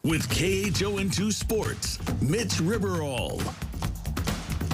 With KHON2 Sports, Mitch Riverall.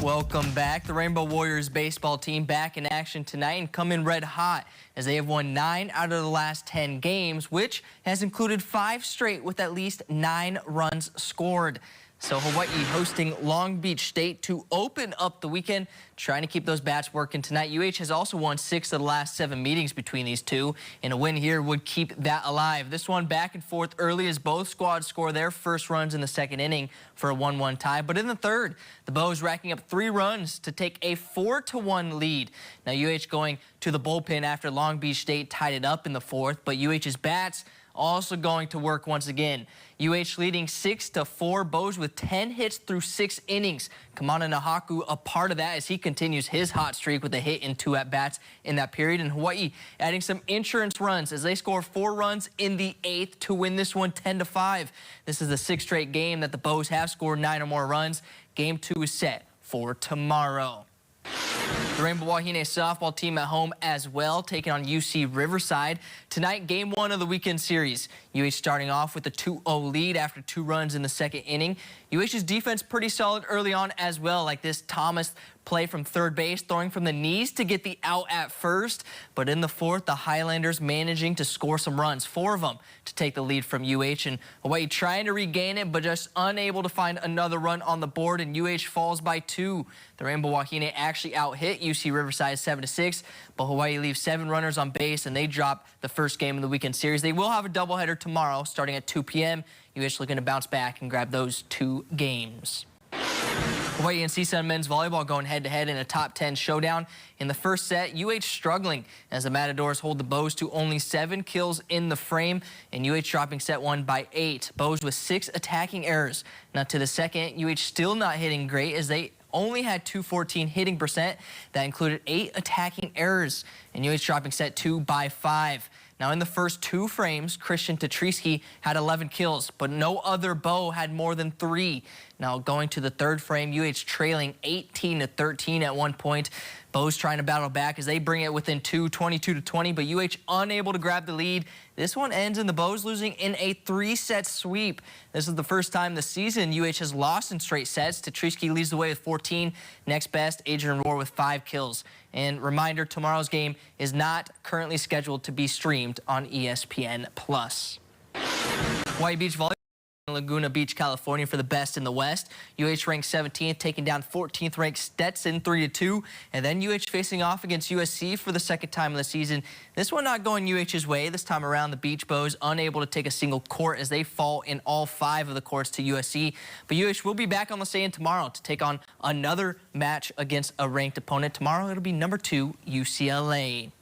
Welcome back. The Rainbow Warriors baseball team back in action tonight and come in red hot as they have won 9 out of the last 10 games, which has included 5 straight with at least 9 runs scored. So Hawaii hosting Long Beach State to open up the weekend, trying to keep those bats working tonight. UH has also won 6 of the last 7 meetings between these two, and a win here would keep that alive. This one back and forth early as both squads score their first runs in the second inning for a 1-1 tie. But in the third, the Bows racking up 3 runs to take a 4-1 lead. Now UH going to the bullpen after Long Beach State tied it up in the fourth, but UH's bats also going to work once again. UH leading 6-4, Bows with 10 hits through 6 innings. Kamana Nahaku a part of that as he continues his hot streak with a hit and 2 at-bats in that period. And Hawaii adding some insurance runs as they score 4 runs in the 8th to win this one 10-5. This is the 6th straight game that the Bows have scored 9 or more runs. Game 2 is set for tomorrow. The Rainbow Wahine softball team at home as well, taking on UC Riverside. Tonight, game 1 of the weekend series. UH starting off with a 2-0 lead after 2 runs in the second inning. UH's defense pretty solid early on as well, like this Thomas play from third base, throwing from the knees to get the out at first. But in the fourth, the Highlanders managing to score some runs, 4 of them, to take the lead from UH. And Hawaii trying to regain it, but just unable to find another run on the board, and UH falls by 2. The Rainbow Wahine actually out-hit UC Riverside 7-6, but Hawaii leaves 7 runners on base, and they drop the first game of the weekend series. They will have a doubleheader tomorrow starting at 2 p.m. UH looking to bounce back and grab those 2 games. Hawaii and CSUN men's volleyball going head-to-head in a top 10 showdown. In the first set, UH struggling as the Matadors hold the Bows to only 7 kills in the frame, and UH dropping set 1 by 8. Bows with 6 attacking errors. Now to the second, UH still not hitting great as they only had .214 hitting percent. That included 8 attacking errors, and UH dropping set 2 by 5. Now in the first 2 frames, Christian Tatrisky had 11 kills, but no other Bow had more than 3. Now going to the third frame, UH trailing 18-13 at one point. Bows trying to battle back as they bring it within 2, 22-20, but UH unable to grab the lead. This one ends in the Bows losing in a 3-set sweep. This is the first time this season UH has lost in straight sets. Tatrisky leads the way with 14. Next best, Adrian Rohr with 5 kills. And reminder, tomorrow's game is not currently scheduled to be streamed on ESPN+. Hawaii Beach Volleyball in Laguna Beach, California for the best in the West. UH ranked 17th, taking down 14th ranked Stetson 3-2. And then UH facing off against USC for the second time of the season. This one not going UH's way. This time around, the Beach Bows unable to take a single court as they fall in all 5 of the courts to USC. But UH will be back on the sand tomorrow to take on another match against a ranked opponent. Tomorrow it'll be number 2 UCLA.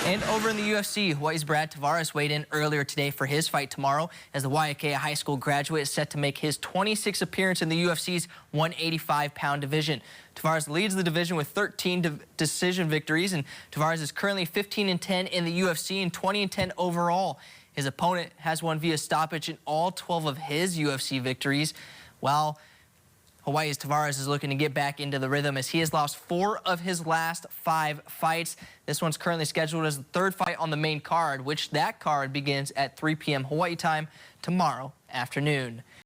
And over in the UFC, Hawaii's Brad Tavares weighed in earlier today for his fight tomorrow as the Waiakea High School graduate is set to make his 26th appearance in the UFC's 185-pound division. Tavares leads the division with 13 decision victories, and Tavares is currently 15-10 in the UFC and 20-10 overall. His opponent has won via stoppage in all 12 of his UFC victories, while Hawaii's Tavares is looking to get back into the rhythm as he has lost 4 of his last 5 fights. This one's currently scheduled as the 3rd fight on the main card, which that card begins at 3 p.m. Hawaii time tomorrow afternoon.